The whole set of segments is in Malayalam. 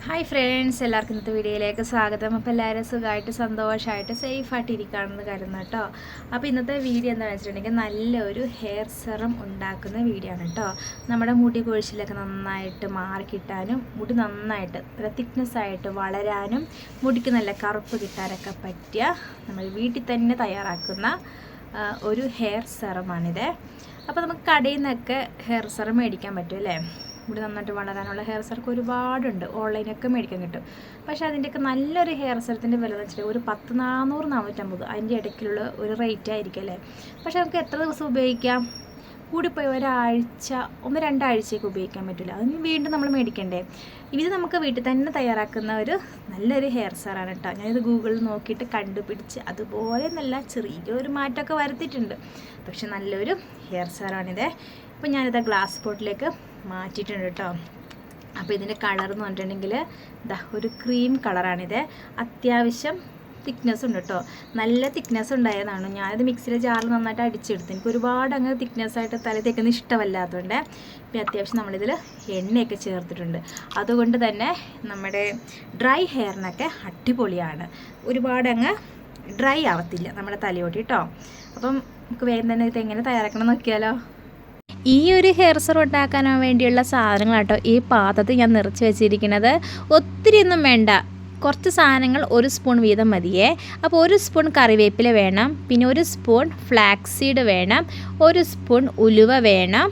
ഹായ് ഫ്രണ്ട്സ്, എല്ലാവർക്കും ഇന്നത്തെ വീഡിയോയിലേക്ക് സ്വാഗതം. അപ്പോൾ എല്ലാവരും സുഖമായിട്ട് സന്തോഷമായിട്ട് സേഫായിട്ട് ഇരിക്കുകയാണെന്ന് കരുതുന്നു കേട്ടോ. അപ്പോൾ ഇന്നത്തെ വീഡിയോ എന്താണെന്ന് വെച്ചിട്ടുണ്ടെങ്കിൽ നല്ലൊരു ഹെയർ സെറം ഉണ്ടാക്കുന്ന വീഡിയോ ആണ് കേട്ടോ. നമ്മുടെ മുടി കൊഴിച്ചിലൊക്കെ നന്നായിട്ട് മാറിക്കിട്ടാനും മുടി നന്നായിട്ട് നല്ല തിക്നെസ് ആയിട്ട് വളരാനും മുടിക്ക് നല്ല കറുപ്പ് കിട്ടാനൊക്കെ പറ്റിയ നമ്മൾ വീട്ടിൽ തന്നെ തയ്യാറാക്കുന്ന ഒരു ഹെയർ സെറമാണിത്. അപ്പോൾ നമുക്ക് കടയിൽ നിന്നൊക്കെ ഹെയർ സെറം മേടിക്കാൻ പറ്റും അല്ലേ. മുടി നന്നായിട്ട് വളരാനുള്ള ഹെയർ സെറം ഒരുപാടുണ്ട്, ഓൺലൈനൊക്കെ മേടിക്കാൻ കിട്ടും. പക്ഷേ അതിൻ്റെയൊക്കെ നല്ലൊരു ഹെയർ സെറത്തിൻ്റെ വില എന്ന് വെച്ചിട്ട് ഒരു 400-450 അതിൻ്റെ ഇടയ്ക്കുള്ള ഒരു റേറ്റ് ആയിരിക്കും അല്ലേ. പക്ഷേ നമുക്ക് എത്ര ദിവസം ഉപയോഗിക്കാം? കൂടിപ്പോയി ഒരാഴ്ച 1-2 ആഴ്ചയൊക്കെ ഉപയോഗിക്കാൻ പറ്റില്ല. അതിന് വീണ്ടും നമ്മൾ മേടിക്കണ്ടേ. ഇത് നമുക്ക് വീട്ടിൽ തന്നെ തയ്യാറാക്കുന്ന ഒരു നല്ലൊരു ഹെയർ സെറാണ് കേട്ടോ. ഞാനിത് ഗൂഗിളിൽ നോക്കിയിട്ട് കണ്ടുപിടിച്ച് അതുപോലെ നല്ല ചെറിയൊരു മാറ്റമൊക്കെ വരുത്തിയിട്ടുണ്ട്. പക്ഷെ നല്ലൊരു ഹെയർ സെറാണിത്. അപ്പോൾ ഞാനിത് ഗ്ലാസ് പോട്ടിലേക്ക് മാറ്റിയിട്ടുണ്ട് കേട്ടോ. അപ്പോൾ ഇതിൻ്റെ കളർ എന്ന് പറഞ്ഞിട്ടുണ്ടെങ്കിൽ ഒരു ക്രീം കളറാണിത്. അത്യാവശ്യം തിക്നെസ് ഉണ്ട് കേട്ടോ. നല്ല തിക്നെസ് ഉണ്ടായതാണ്. ഞാനിത് മിക്സിയിലെ ജാറിൽ നന്നായിട്ട് അടിച്ചെടുത്തു. എനിക്ക് ഒരുപാട് അങ്ങ് തിക്നെസ്സായിട്ട് തല തേക്കുന്ന ഇഷ്ടമല്ലാത്തതുകൊണ്ട് പിന്നെ അത്യാവശ്യം നമ്മളിതിൽ എണ്ണയൊക്കെ ചേർത്തിട്ടുണ്ട്. അതുകൊണ്ട് തന്നെ നമ്മുടെ ഡ്രൈ ഹെയറിനൊക്കെ അടിപൊളിയാണ്. ഒരുപാട് അങ്ങ് ഡ്രൈ ആവത്തില്ല നമ്മുടെ തലയോട്ടി കേട്ടോ. അപ്പം നമുക്ക് വേഗം തന്നെ ഇത് എങ്ങനെ തയ്യാറാക്കണം നോക്കിയാലോ. ഈ ഒരു ഹെയർ സെറം ഉണ്ടാക്കാൻ വേണ്ടിയുള്ള സാധനങ്ങൾ ഈ പാത്രത്തിൽ ഞാൻ നിറച്ച് വെച്ചിരിക്കുന്നത്. ഒത്തിരി ഒന്നും വേണ്ട, കുറച്ച് സാധനങ്ങൾ 1 സ്പൂൺ വീതം മതിയേ. അപ്പോൾ 1 സ്പൂൺ കറിവേപ്പില വേണം, പിന്നെ 1 സ്പൂൺ ഫ്ലാക്സ് സീഡ് വേണം, 1 സ്പൂൺ ഉലുവ വേണം,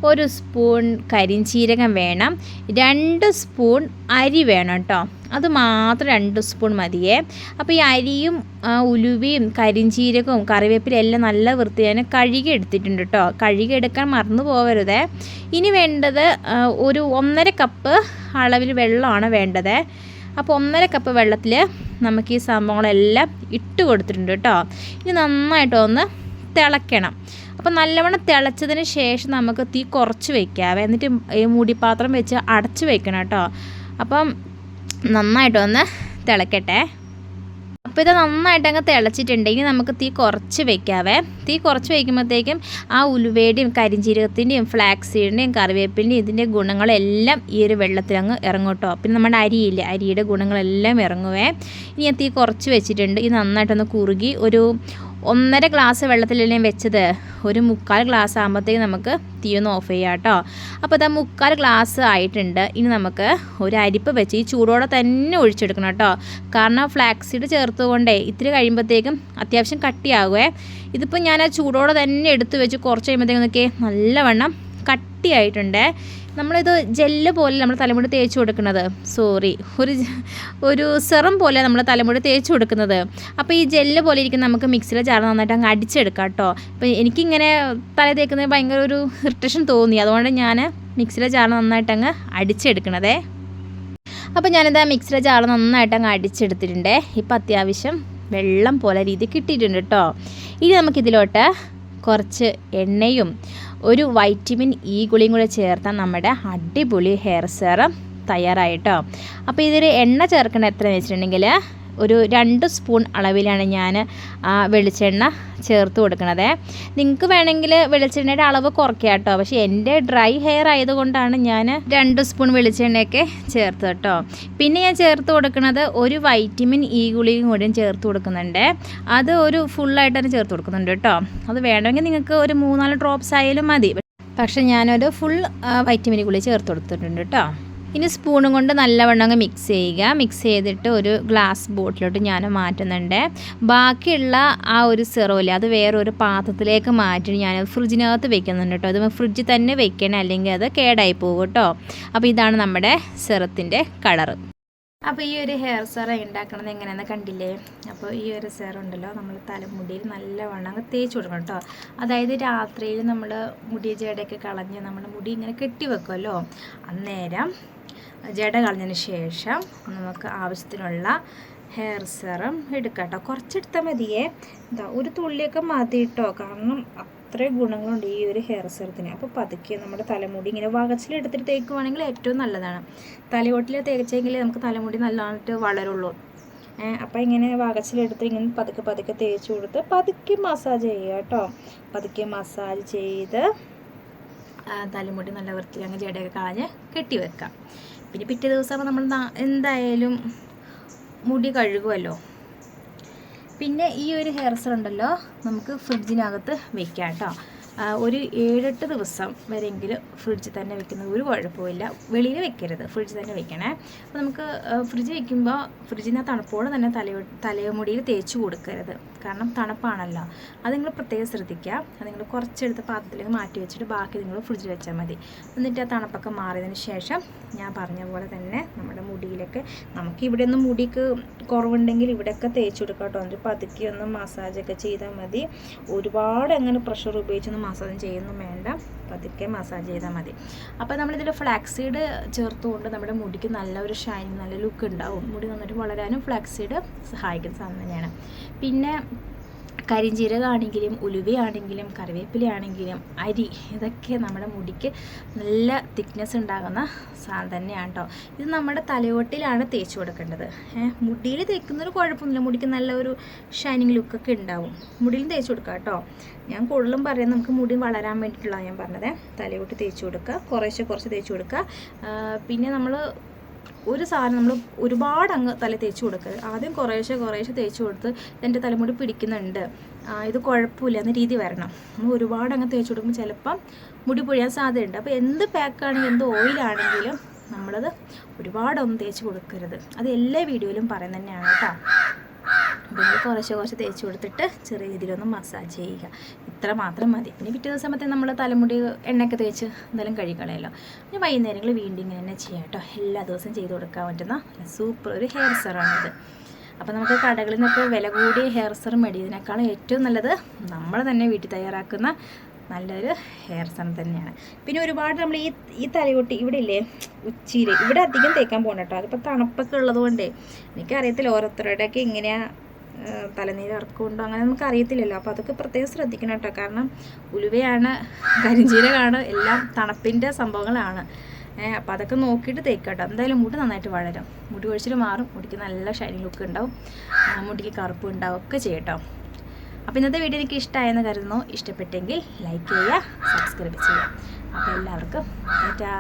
1 സ്പൂൺ കരിഞ്ചീരകം വേണം, 2 സ്പൂൺ അരി വേണം കേട്ടോ. അത് മാത്രം 2 സ്പൂൺ മതിയേ. അപ്പോൾ ഈ അരിയും ഉലുവയും കരിഞ്ചീരകവും കറിവേപ്പിലയും എല്ലാം നല്ല വൃത്തിയായി കഴുകി എടുത്തിട്ടുണ്ട് കേട്ടോ. കഴുകി എടുക്കാൻ മറന്നു പോകരുതേ. ഇനി വേണ്ടത് ഒരു 1.5 കപ്പ് അളവിൽ വെള്ളമാണ് വേണ്ടത്. അപ്പോൾ 1.5 കപ്പ് വെള്ളത്തിൽ നമുക്ക് ഈ സംഭവങ്ങളെല്ലാം ഇട്ട് കൊടുത്തിട്ടുണ്ട് കേട്ടോ. ഇനി നന്നായിട്ടൊന്ന് തിളയ്ക്കണം. അപ്പോൾ നല്ലവണ്ണം തിളച്ചതിന് ശേഷം നമുക്ക് തീ കുറച്ച് വയ്ക്കാവേ. എന്നിട്ട് ഈ മൂടിപ്പാത്രം വെച്ച് അടച്ച് വയ്ക്കണം കേട്ടോ. അപ്പം നന്നായിട്ടൊന്ന് തിളക്കട്ടെ. അപ്പോൾ ഇത് നന്നായിട്ട് അങ്ങ് തിളച്ചിട്ടുണ്ടെങ്കിൽ നമുക്ക് തീ കുറച്ച് വയ്ക്കാവേ. തീ കുറച്ച് വയ്ക്കുമ്പോഴത്തേക്കും ആ ഉലുവയുടെയും കരിഞ്ചീരകത്തിൻ്റെയും ഫ്ലാക്സ് സീഡിൻ്റെയും കറിവേപ്പിൻ്റെയും ഇതിൻ്റെ ഗുണങ്ങളെല്ലാം ഈ ഒരു വെള്ളത്തിലങ്ങ് ഇറങ്ങും കേട്ടോ. പിന്നെ നമ്മുടെ അരിയില്ലേ, അരിയുടെ ഗുണങ്ങളെല്ലാം ഇറങ്ങുവേ. ഇനി ഞാൻ തീ കുറച്ച് വെച്ചിട്ടുണ്ട്. ഇത് നന്നായിട്ടൊന്ന് കുറുകി ഒരു 1.5 ഗ്ലാസ് വെള്ളത്തിലല്ലേ വെച്ചത്. ഒരു 3/4 ഗ്ലാസ് ആകുമ്പോഴത്തേക്ക് നമുക്ക് തീ ഒന്ന് ഓഫ് ചെയ്യാം കേട്ടോ. അപ്പോൾ അത് 3/4 ഗ്ലാസ് ആയിട്ടുണ്ട്. ഇനി നമുക്ക് ഒരു അരിപ്പ് വെച്ച് ഈ ചൂടോടെ തന്നെ ഒഴിച്ചെടുക്കണം കേട്ടോ. കാരണം ഫ്ലാക്സ് സീഡ് ചേർത്തുകൊണ്ടേ ഇത്തിരി കഴിയുമ്പോഴത്തേക്കും അത്യാവശ്യം കട്ടിയാകുമേ. ഇതിപ്പോൾ ഞാൻ ആ ചൂടോടെ തന്നെ എടുത്ത് വെച്ച് കുറച്ച് കഴിയുമ്പോഴത്തേക്കും നോക്കിയേ നല്ലവണ്ണം കട്ടിയായിട്ടുണ്ട്. നമ്മളിത് ജെല്ല് പോലെ നമ്മൾ തലമുടി തേച്ച് കൊടുക്കുന്നത്, ഒരു സെറം പോലെ നമ്മൾ തലമുടി തേച്ച് കൊടുക്കുന്നത്. അപ്പോൾ ഈ ജെല്ല് പോലെ ഇരിക്കുന്ന നമുക്ക് മിക്സിയിൽ ജാർ നന്നായിട്ട് അങ്ങ് അടിച്ചെടുക്കാം കേട്ടോ. അപ്പോൾ എനിക്കിങ്ങനെ തല തേക്കുന്നത് ഭയങ്കര ഒരു ഇറിറ്റേഷൻ തോന്നി. അതുകൊണ്ട് ഞാൻ മിക്സിയിലെ ജാർ നന്നായിട്ട് അങ്ങ് അടിച്ചെടുക്കണതേ. അപ്പോൾ ഞാനിത് മിക്സിയിലെ ജാർ നന്നായിട്ട് അങ്ങ് അടിച്ചെടുത്തിട്ടുണ്ട്. ഇപ്പോൾ അത്യാവശ്യം വെള്ളം പോലെ രീതി കിട്ടിയിട്ടുണ്ട് കേട്ടോ. ഇനി നമുക്കിതിലോട്ട് കുറച്ച് എണ്ണയും ഒരു വൈറ്റമിൻ ഇ ഗുളിയും കൂടെ ചേർത്താൽ നമ്മുടെ അടിപൊളി ഹെയർ സെറം തയ്യാറായിട്ടോ. അപ്പോൾ ഇതിൽ എണ്ണ ചേർക്കേണ്ട എത്രയെന്ന് വെച്ചിട്ടുണ്ടെങ്കിൽ ഒരു 2 സ്പൂൺ അളവിലാണ് ഞാൻ വെളിച്ചെണ്ണ ചേർത്ത് കൊടുക്കണത്. നിങ്ങൾക്ക് വേണമെങ്കിൽ വെളിച്ചെണ്ണയുടെ അളവ് കുറയ്ക്കാം കേട്ടോ. പക്ഷേ എൻ്റെ ഡ്രൈ ഹെയർ ആയതുകൊണ്ടാണ് ഞാൻ 2 സ്പൂൺ വെളിച്ചെണ്ണയൊക്കെ ചേർത്ത് കേട്ടോ. പിന്നെ ഞാൻ ചേർത്ത് കൊടുക്കുന്നത് ഒരു വൈറ്റമിൻ ഇ ഗുളിയും കൂടിയും ചേർത്ത് കൊടുക്കുന്നുണ്ട്. അത് ഒരു ഫുള്ളായിട്ട് തന്നെ ചേർത്ത് കൊടുക്കുന്നുണ്ട് കേട്ടോ. അത് വേണമെങ്കിൽ നിങ്ങൾക്ക് ഒരു 3-4 ഡ്രോപ്സ് ആയാലും മതി. പക്ഷേ ഞാനൊരു ഫുൾ വൈറ്റമിൻ ഗുളി ചേർത്ത് കൊടുത്തിട്ടുണ്ട് കേട്ടോ. ഇനി സ്പൂണും കൊണ്ട് നല്ലവണ്ണം അങ്ങ് മിക്സ് ചെയ്യുക. മിക്സ് ചെയ്തിട്ട് ഒരു ഗ്ലാസ് ബോട്ടിലോട്ട് ഞാൻ മാറ്റുന്നുണ്ട്. ബാക്കിയുള്ള ആ ഒരു സെറോയില്ലേ, അത് വേറൊരു പാത്രത്തിലേക്ക് മാറ്റി ഞാൻ ഫ്രിഡ്ജിനകത്ത് വെക്കുന്നുണ്ട് കേട്ടോ. അത് ഫ്രിഡ്ജിൽ തന്നെ വെക്കണം, അല്ലെങ്കിൽ അത് കേടായി പോകും കേട്ടോ. അപ്പോൾ ഇതാണ് നമ്മുടെ സെറത്തിൻ്റെ കളറ്. അപ്പോൾ ഈ ഒരു ഹെയർ സെറം ഉണ്ടാക്കണത് എങ്ങനെയാണെന്ന് കണ്ടില്ലേ. അപ്പോൾ ഈ ഒരു സെറം ഉണ്ടല്ലോ, നമ്മൾ തലമുടിയിൽ നല്ലവണ്ണം അങ്ങ് തേച്ച് കൊടുക്കണം കേട്ടോ. അതായത് രാത്രിയിൽ നമ്മൾ മുടി ജടയൊക്കെ കളഞ്ഞ് നമ്മുടെ മുടി ഇങ്ങനെ കെട്ടി വെക്കുമല്ലോ, അന്നേരം ജട കളഞ്ഞതിന് ശേഷം നമുക്ക് ആവശ്യത്തിനുള്ള ഹെയർ സെറം എടുക്കാം കേട്ടോ. കുറച്ചെടുത്താൽ മതിയേ. ഒരു തുള്ളിയൊക്കെ മതി കേട്ടോ. കാരണം അത്രയും ഗുണങ്ങളുണ്ട് ഈ ഒരു ഹെയർ സെറത്തിന്. അപ്പോൾ പതുക്കെ നമ്മുടെ തലമുടി ഇങ്ങനെ വകച്ചിലെടുത്തിട്ട് തേക്കുവാണെങ്കിൽ ഏറ്റവും നല്ലതാണ്. തലയോട്ടിൽ തേച്ചെങ്കിൽ നമുക്ക് തലമുടി നല്ലതായിട്ട് വളരുള്ളൂ. അപ്പോൾ ഇങ്ങനെ വകച്ചിലെടുത്ത് ഇങ്ങനെ പതുക്കെ പതുക്കെ തേച്ച് കൊടുത്ത് പതുക്കെ മസാജ് ചെയ്യുക കേട്ടോ. പതുക്കെ മസാജ് ചെയ്ത് തലമുടി നല്ല വൃത്തി അങ്ങ് ജടയൊക്കെ കളഞ്ഞ് കെട്ടി വെക്കാം. പിന്നെ പിറ്റേ ദിവസം നമ്മൾ എന്തായാലും മുടി കഴുകുമല്ലോ. പിന്നെ ഈ ഒരു ഹെയർ സെറം ഉണ്ടല്ലോ നമുക്ക് ഫ്രിഡ്ജിനകത്ത് വെക്കാം കേട്ടോ. ഒരു 7-8 ദിവസം വരെയെങ്കിലും ഫ്രിഡ്ജിൽ തന്നെ വെക്കുന്നത് ഒരു കുഴപ്പമില്ല. വെളിയിൽ വെക്കരുത്, ഫ്രിഡ്ജിൽ തന്നെ വെക്കണേ. അപ്പോൾ നമുക്ക് ഫ്രിഡ്ജിൽ വെക്കുമ്പോൾ ഫ്രിഡ്ജിന് തണുപ്പോടെ തന്നെ തലമുടിയിൽ തേച്ച് കൊടുക്കരുത്, കാരണം തണുപ്പാണല്ലോ. അത് നിങ്ങൾ പ്രത്യേകം ശ്രദ്ധിക്കുക. അത് നിങ്ങൾ കുറച്ചെടുത്ത് പാത്രത്തിലേക്ക് മാറ്റി വെച്ചിട്ട് ബാക്കി നിങ്ങൾ ഫ്രിഡ്ജിൽ വെച്ചാൽ മതി. എന്നിട്ട് ആ തണുപ്പൊക്കെ മാറിയതിന് ശേഷം ഞാൻ പറഞ്ഞ പോലെ തന്നെ നമ്മുടെ മുടിയിലൊക്കെ നമുക്ക് ഇവിടെ ഒന്നും മുടിക്ക് കുറവുണ്ടെങ്കിൽ ഇവിടെയൊക്കെ തേച്ച് കൊടുക്കാം കേട്ടോ. എന്നിട്ട് പതുക്കി ഒന്ന് മസാജൊക്കെ ചെയ്താൽ മതി. ഒരുപാട് അങ്ങനെ പ്രഷർ ഉപയോഗിച്ചൊന്നും മസാജ് ചെയ്യുന്നു വേണ്ട, പതുക്കെ മസാജ് ചെയ്താൽ മതി. അപ്പോൾ നമ്മളിതിൽ ഫ്ലാക്സീഡ് ചേർത്തുകൊണ്ട് നമ്മുടെ മുടിക്ക് നല്ലൊരു ഷൈനിങ്, നല്ല ലുക്ക് ഉണ്ടാവും. മുടി നന്നായിട്ട് വളരാനും ഫ്ലാക്സീഡ് സഹായിക്കുന്ന സാധനം തന്നെയാണ്. പിന്നെ കരിഞ്ജീരകമാണെങ്കിലും ഉലുവയാണെങ്കിലും കറിവേപ്പിലയാണെങ്കിലും അരി, ഇതൊക്കെ നമ്മുടെ മുടിക്ക് നല്ല തിക്നെസ് ഉണ്ടാകുന്ന സാധനം തന്നെയാണ് കേട്ടോ. ഇത് നമ്മുടെ തലയോട്ടിലാണ് തേച്ച് കൊടുക്കേണ്ടത്. മുടിയിൽ തേക്കുന്നൊരു കുഴപ്പമൊന്നുമില്ല, മുടിക്ക് നല്ല ഒരു ഷൈനിങ് ലുക്കൊക്കെ ഉണ്ടാവും. മുടിയിൽ തേച്ച് കൊടുക്കുക കേട്ടോ. ഞാൻ കൂടുതലും പറയുന്നത് നമുക്ക് മുടി വളരാൻ വേണ്ടിയിട്ടുള്ളതാണ് ഞാൻ പറഞ്ഞത്. തലയോട്ടി തേച്ച് കൊടുക്കുക, കുറച്ച് തേച്ച് കൊടുക്കുക. പിന്നെ നമ്മൾ ഒരു സാധനം നമ്മൾ ഒരുപാട് അങ്ങ് തല തേച്ച് കൊടുക്കരുത്. ആദ്യം കുറേശ്ശെ തേച്ച് കൊടുത്ത് എൻ്റെ തലമുടി പിടിക്കുന്നുണ്ട്, ഇത് കുഴപ്പമില്ല എന്ന രീതി വരണം. നമ്മൾ ഒരുപാട് അങ്ങ് തേച്ച് കൊടുക്കുമ്പോൾ ചിലപ്പം മുടി പൊഴിയാൻ സാധ്യതയുണ്ട്. അപ്പോൾ എന്ത് പാക്കാണെങ്കിലും എന്ത് ഓയിലാണെങ്കിലും നമ്മളത് ഒരുപാടൊന്നും തേച്ച് കൊടുക്കരുത്. അത് എല്ലാ വീഡിയോയിലും പറയുന്നത് തന്നെയാണ് കേട്ടോ. അപ്പോൾ കുറച്ച് തേച്ച് കൊടുത്തിട്ട് ചെറിയ രീതിയിലൊന്ന് മസാജ് ചെയ്യുക, ഇത്ര മാത്രം മതി. പിന്നെ പിറ്റേ ദിവസത്തെ നമ്മൾ തലമുടി എണ്ണയൊക്കെ തേച്ച് എന്തായാലും കഴുകളയല്ലോ. പിന്നെ വൈകുന്നേരങ്ങൾ വീണ്ടും ഇങ്ങനെ തന്നെ ചെയ്യാം കേട്ടോ. എല്ലാ ദിവസവും ചെയ്ത് കൊടുക്കാൻ പറ്റുന്ന സൂപ്പർ ഒരു ഹെയർ സെറമാണിത്. അപ്പോൾ നമുക്ക് കടകളിൽ നിന്നൊക്കെ വില കൂടിയ ഹെയർ സെറം മേടിയതിനേക്കാളും ഏറ്റവും നല്ലത് നമ്മൾ തന്നെ വീട്ടിൽ തയ്യാറാക്കുന്ന നല്ലൊരു ഹെയർ സെറം തന്നെയാണ്. പിന്നെ ഒരുപാട് നമ്മൾ ഈ തലയോട്ടി ഇവിടെ ഇല്ലേ, ഉച്ചിയിൽ ഇവിടെ അധികം തേക്കാൻ പോകണം കേട്ടോ. അതിപ്പോൾ തണുപ്പൊക്കെ ഉള്ളതുകൊണ്ടേ എനിക്കറിയത്തില്ല ഓരോരുത്തരുടെയൊക്കെ എങ്ങനെയാണ് തലനീര് ഇറക്കുകൊണ്ടോ അങ്ങനെ നമുക്ക് അറിയത്തില്ലല്ലോ. അപ്പോൾ അതൊക്കെ പ്രത്യേകം ശ്രദ്ധിക്കണം കേട്ടോ. കാരണം ഉലുവയാണ്, കരിഞ്ജീരകമാണ്, എല്ലാം തണുപ്പിൻ്റെ സംഭവങ്ങളാണ്. അപ്പോൾ അതൊക്കെ നോക്കിയിട്ട് തേക്കട്ടോ. എന്തായാലും മുടി നന്നായിട്ട് വളരും, മുടി കൊഴിച്ചിൽ മാറും, മുടിക്ക് നല്ല ഷൈനിങ് ലുക്ക് ഉണ്ടാവും, മുടിക്ക് കറുപ്പ് ഉണ്ടാവും ഒക്കെ ചെയ്യട്ടോ. അപ്പോൾ ഇന്നത്തെ വീഡിയോ എനിക്ക് ഇഷ്ടമായെന്ന് കരുതുന്നു. ഇഷ്ടപ്പെട്ടെങ്കിൽ ലൈക്ക് ചെയ്യുക, സബ്സ്ക്രൈബ് ചെയ്യുക. അപ്പോൾ എല്ലാവർക്കും ടാറ്റാ.